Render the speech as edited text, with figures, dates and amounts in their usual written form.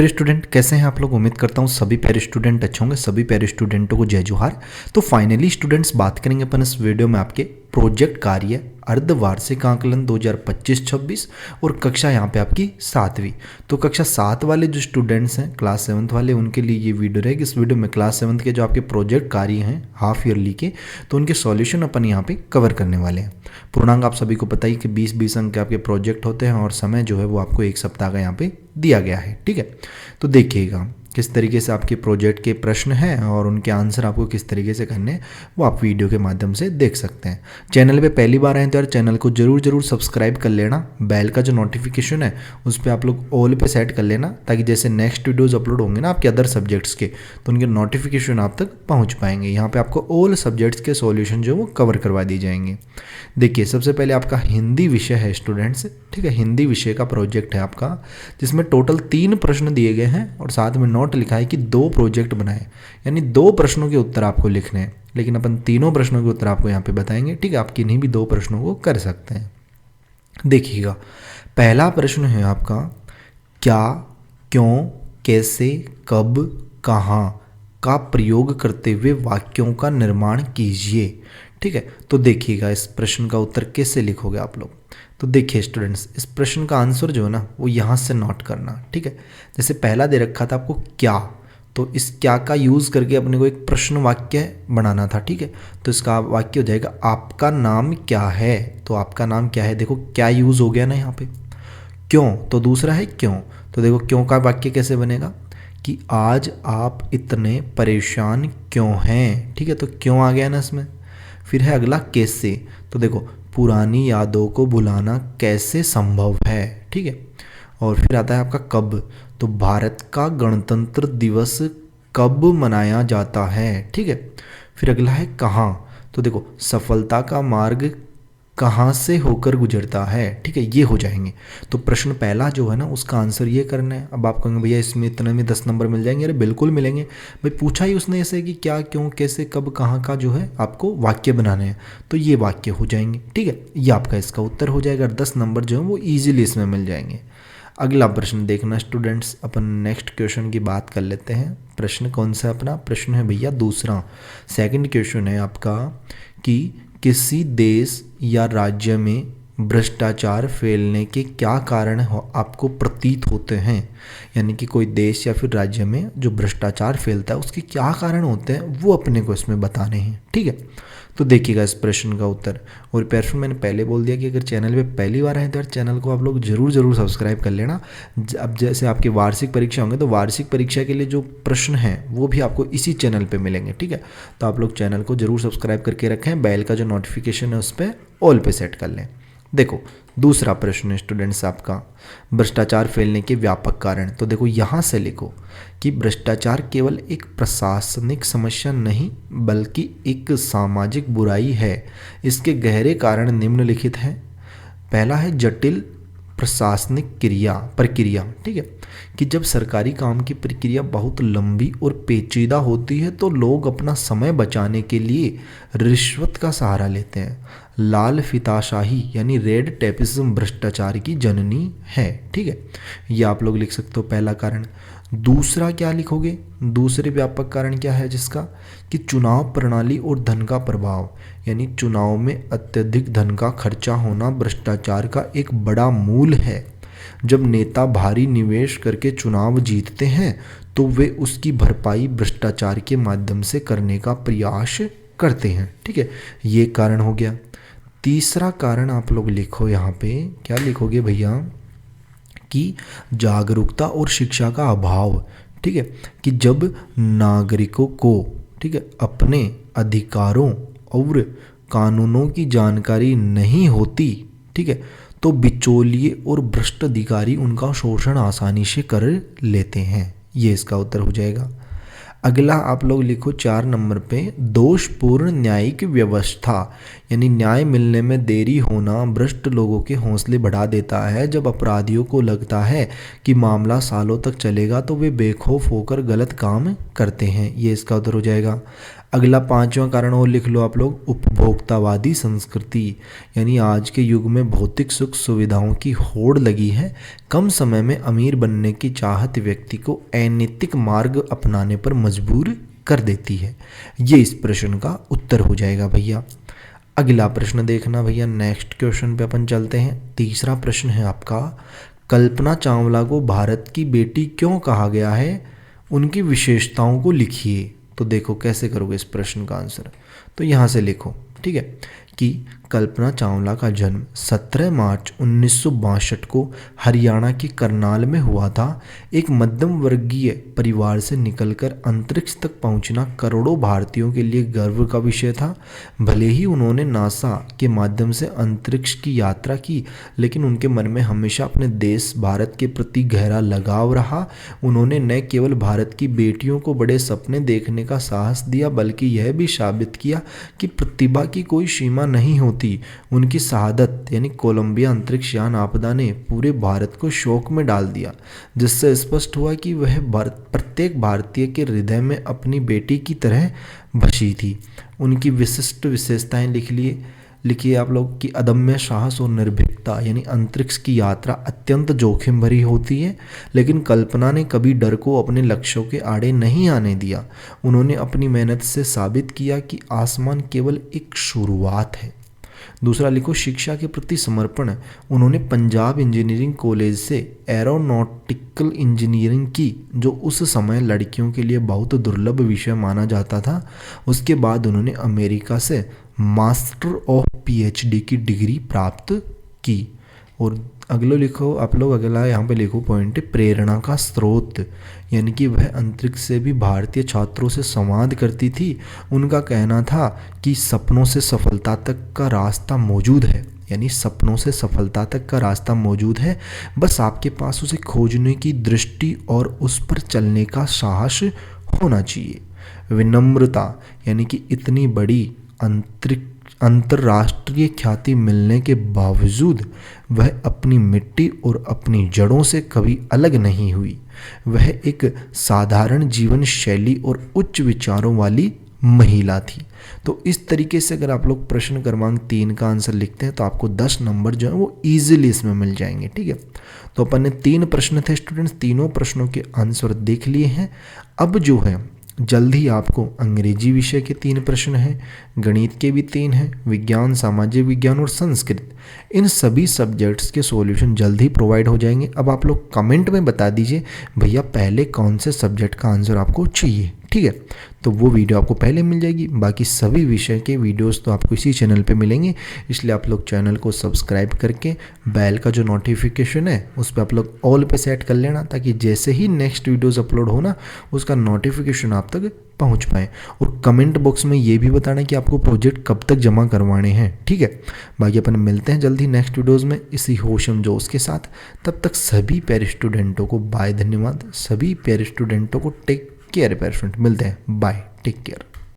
प्यारे स्टूडेंट कैसे हैं आप लोग। उम्मीद करता हूँ सभी प्यारे स्टूडेंट अच्छे होंगे। सभी प्यारे स्टूडेंटों को जय जोहार। तो फाइनली स्टूडेंट्स बात करेंगे अपन इस वीडियो में आपके प्रोजेक्ट कार्य अर्धवार्षिक आकलन 2025-26 और कक्षा यहाँ पे आपकी 7वीं। तो कक्षा 7 वाले जो स्टूडेंट्स हैं क्लास 7th वाले, उनके लिए ये वीडियो रहेगी। इस वीडियो में क्लास 7th के जो आपके प्रोजेक्ट कार्य हैं हाफ ईयरली के, तो उनके सॉल्यूशन अपन यहाँ पे कवर करने वाले हैं। पूर्णांक आप सभी को पता ही कि 20-20 अंक के आपके प्रोजेक्ट होते हैं और समय जो है वो आपको एक सप्ताह का यहाँ पे दिया गया है। ठीक है, तो देखिएगा किस तरीके से आपके प्रोजेक्ट के प्रश्न हैं और उनके आंसर आपको किस तरीके से करने हैं वो आप वीडियो के माध्यम से देख सकते हैं। चैनल पे पहली बार आए तो यार चैनल को जरूर सब्सक्राइब कर लेना। बेल का जो नोटिफिकेशन है उस पर आप लोग ऑल पे सेट कर लेना, ताकि जैसे नेक्स्ट वीडियोज़ अपलोड होंगे ना आपके अदर सब्जेक्ट्स के, तो उनके नोटिफिकेशन आप तक पहुँच पाएंगे। यहाँ पर आपको ऑल सब्जेक्ट्स के सॉल्यूशन जो वो कवर करवा दिए जाएंगे। देखिए सबसे पहले आपका हिंदी विषय है स्टूडेंट्स। ठीक है, हिंदी विषय का प्रोजेक्ट है आपका, जिसमें टोटल 3 प्रश्न दिए गए हैं और साथ में नोट लिखा है कि 2 प्रोजेक्ट बनाए, यानी 2 प्रश्नों के उत्तर आपको लिखने हैं। लेकिन अपन तीनों प्रश्नों के उत्तर आपको यहाँ पे बताएंगे। ठीक है, आप किन्हीं भी 2 प्रश्नों को कर सकते हैं। देखिएगा पहला प्रश्न है आपका, क्या, क्यों, कैसे, कब, कहाँ का प्रयोग करते हुए वाक्यों का निर्माण कीजिए। ठीक है, तो देखिएगा इस प्रश्न का उत्तर कैसे लिखोगे आप लोग। तो देखिए स्टूडेंट्स, इस प्रश्न का आंसर जो है ना वो यहाँ से नोट करना। ठीक है, जैसे पहला दे रखा था आपको क्या, तो इस क्या का यूज़ करके अपने को एक प्रश्न वाक्य बनाना था। ठीक है, तो इसका वाक्य हो जाएगा आपका नाम क्या है। तो आपका नाम क्या है, देखो क्या यूज़ हो गया ना यहाँ पे। क्यों, तो दूसरा है क्यों, तो देखो क्यों का वाक्य कैसे बनेगा कि आज आप इतने परेशान क्यों हैं। ठीक है, तो क्यों आ गया ना इसमें। फिर है अगला कैसे, तो देखो पुरानी यादों को भुलाना कैसे संभव है। ठीक है, और फिर आता है आपका कब, तो भारत का गणतंत्र दिवस कब मनाया जाता है। ठीक है, फिर अगला है कहाँ, तो देखो सफलता का मार्ग कहाँ से होकर गुजरता है। ठीक है, ये हो जाएंगे। तो प्रश्न पहला जो है ना उसका आंसर ये करना है। अब आप कहेंगे भैया इसमें इतने में 10 नंबर मिल जाएंगे। अरे बिल्कुल मिलेंगे भाई, पूछा ही उसने ऐसे कि क्या, क्यों, कैसे, कब, कहाँ का जो है आपको वाक्य बनाने हैं, तो ये वाक्य हो जाएंगे। ठीक है, ये आपका इसका उत्तर हो जाएगा। 10 नंबर जो है वो ईजिली इसमें मिल जाएंगे। अगला प्रश्न देखना स्टूडेंट्स, अपन नेक्स्ट क्वेश्चन की बात कर लेते हैं। प्रश्न कौन सा अपना प्रश्न है भैया, दूसरा। सेकंड क्वेश्चन है आपका कि किसी देश या राज्य में भ्रष्टाचार फैलने के क्या कारण आपको प्रतीत होते हैं। यानी कि कोई देश या फिर राज्य में जो भ्रष्टाचार फैलता है उसके क्या कारण होते हैं वो अपने को इसमें बताने हैं। ठीक है, तो देखिएगा इस प्रश्न का उत्तर। और प्रश्न मैंने पहले बोल दिया कि अगर चैनल पे पहली बार आए तो यार चैनल को आप लोग जरूर सब्सक्राइब कर लेना। अब जैसे आपकी वार्षिक परीक्षा होंगे तो वार्षिक परीक्षा के लिए जो प्रश्न हैं वो भी आपको इसी चैनल पे मिलेंगे। ठीक है, तो आप लोग चैनल को जरूर सब्सक्राइब करके रखें, बेल का जो नोटिफिकेशन है उस पर ऑल पे सेट कर लें। देखो दूसरा प्रश्न है स्टूडेंट्स आपका, भ्रष्टाचार फैलने के व्यापक कारण। तो देखो यहाँ से लिखो कि भ्रष्टाचार केवल एक प्रशासनिक समस्या नहीं बल्कि एक सामाजिक बुराई है। इसके गहरे कारण निम्नलिखित हैं। पहला है जटिल प्रशासनिक प्रक्रिया। ठीक है, कि जब सरकारी काम की प्रक्रिया बहुत लंबी और पेचीदा होती है तो लोग अपना समय बचाने के लिए रिश्वत का सहारा लेते हैं। लाल फीताशाही यानी रेड टेपिज्म भ्रष्टाचार की जननी है। ठीक है, ये आप लोग लिख सकते हो पहला कारण। दूसरा क्या लिखोगे, दूसरे व्यापक कारण क्या है जिसका, कि चुनाव प्रणाली और धन का प्रभाव। यानी चुनाव में अत्यधिक धन का खर्चा होना भ्रष्टाचार का एक बड़ा मूल है। जब नेता भारी निवेश करके चुनाव जीतते हैं तो वे उसकी भरपाई भ्रष्टाचार के माध्यम से करने का प्रयास करते हैं। ठीक है, ये कारण हो गया। तीसरा कारण आप लोग लिखो यहाँ पे, क्या लिखोगे भैया, कि जागरूकता और शिक्षा का अभाव। ठीक है, कि जब नागरिकों को, ठीक है, अपने अधिकारों और कानूनों की जानकारी नहीं होती, ठीक है, तो बिचौलिए और भ्रष्ट अधिकारी उनका शोषण आसानी से कर लेते हैं। ये इसका उत्तर हो जाएगा। अगला आप लोग लिखो 4 नंबर पे, दोषपूर्ण न्यायिक व्यवस्था। यानी न्याय मिलने में देरी होना भ्रष्ट लोगों के हौसले बढ़ा देता है। जब अपराधियों को लगता है कि मामला सालों तक चलेगा तो वे बेखौफ होकर गलत काम करते हैं। ये इसका उत्तर हो जाएगा। अगला 5वां कारण और लिख लो आप लोग, उपभोक्तावादी संस्कृति, यानी आज के युग में भौतिक सुख सुविधाओं की होड़ लगी है, कम समय में अमीर बनने की चाहत व्यक्ति को अनैतिक मार्ग अपनाने पर मजबूर कर देती है। ये इस प्रश्न का उत्तर हो जाएगा भैया। अगला प्रश्न देखना भैया, नेक्स्ट क्वेश्चन पे अपन चलते हैं। तीसरा प्रश्न है आपका, कल्पना चावला को भारत की बेटी क्यों कहा गया है, उनकी विशेषताओं को लिखिए। तो देखो कैसे करोगे इस प्रश्न का आंसर, तो यहाँ से लिखो, ठीक है, कि कल्पना चावला का जन्म 17 मार्च 1962 को हरियाणा के करनाल में हुआ था। एक मध्यम वर्गीय परिवार से निकलकर अंतरिक्ष तक पहुंचना करोड़ों भारतीयों के लिए गर्व का विषय था। भले ही उन्होंने नासा के माध्यम से अंतरिक्ष की यात्रा की, लेकिन उनके मन में हमेशा अपने देश भारत के प्रति गहरा लगाव रहा। उन्होंने न केवल भारत की बेटियों को बड़े सपने देखने का साहस दिया, बल्कि यह भी साबित किया कि प्रतिभा की कोई सीमा नहीं होती। उनकी शहादत यानी कोलंबिया अंतरिक्ष यान आपदा ने पूरे भारत को शोक में डाल दिया, जिससे स्पष्ट हुआ कि वह प्रत्येक भारतीय के हृदय में अपनी बेटी की तरह बसी थी। उनकी विशिष्ट विशेषताएं लिखिए आप लोग, कि अदम्य साहस और निर्भीकता, यानी अंतरिक्ष की यात्रा अत्यंत जोखिम भरी होती है, लेकिन कल्पना ने कभी डर को अपने लक्ष्यों के आड़े नहीं आने दिया। उन्होंने अपनी मेहनत से साबित किया कि आसमान केवल एक शुरुआत है। दूसरा लिखो, शिक्षा के प्रति समर्पण। उन्होंने पंजाब इंजीनियरिंग कॉलेज से एरोनॉटिकल इंजीनियरिंग की, जो उस समय लड़कियों के लिए बहुत दुर्लभ विषय माना जाता था। उसके बाद उन्होंने अमेरिका से मास्टर ऑफ पीएचडी की डिग्री प्राप्त की। और अगला लिखो आप लोग, अगला यहाँ पे लिखो पॉइंट, प्रेरणा का स्रोत, यानी कि वह अंतरिक्ष से भी भारतीय छात्रों से संवाद करती थी। उनका कहना था कि सपनों से सफलता तक का रास्ता मौजूद है, यानी सपनों से सफलता तक का रास्ता मौजूद है, बस आपके पास उसे खोजने की दृष्टि और उस पर चलने का साहस होना चाहिए। विनम्रता, यानी कि इतनी बड़ी अंतर्राष्ट्रीय ख्याति मिलने के बावजूद वह अपनी मिट्टी और अपनी जड़ों से कभी अलग नहीं हुई। वह एक साधारण जीवन शैली और उच्च विचारों वाली महिला थी। तो इस तरीके से अगर आप लोग प्रश्न क्रमांक 3 का आंसर लिखते हैं तो आपको 10 नंबर जो है वो ईजिली इसमें मिल जाएंगे, ठीक है। तो अपन ने 3 प्रश्न थे स्टूडेंट्स, तीनों प्रश्नों के आंसर देख लिए हैं। अब जो है जल्द ही आपको अंग्रेजी विषय के 3 प्रश्न हैं, गणित के भी 3 हैं, विज्ञान, सामाजिक विज्ञान और संस्कृत, इन सभी सब्जेक्ट्स के सॉल्यूशन जल्द ही प्रोवाइड हो जाएंगे। अब आप लोग कमेंट में बता दीजिए भैया पहले कौन से सब्जेक्ट का आंसर आपको चाहिए, ठीक है। तो वो वीडियो आपको पहले मिल जाएगी। बाकी सभी विषय के वीडियोस तो आपको इसी चैनल पे मिलेंगे, इसलिए आप लोग चैनल को सब्सक्राइब करके बेल का जो नोटिफिकेशन है उस पर आप लोग ऑल पे सेट कर लेना, ताकि जैसे ही नेक्स्ट वीडियोस अपलोड हो ना उसका नोटिफिकेशन आप तक पहुंच पाए। और कमेंट बॉक्स में ये भी बताना कि आपको प्रोजेक्ट कब तक जमा करवाने हैं, ठीक है। बाकी अपन मिलते हैं जल्दी नेक्स्ट वीडियोज़ में इसी होशम जोश के साथ। तब तक सभी प्यारे स्टूडेंटों को बाय, धन्यवाद। सभी प्यारे स्टूडेंटों को टेक केयर प्यारे स्टूडेंट, मिलते हैं, बाय, टेक केयर।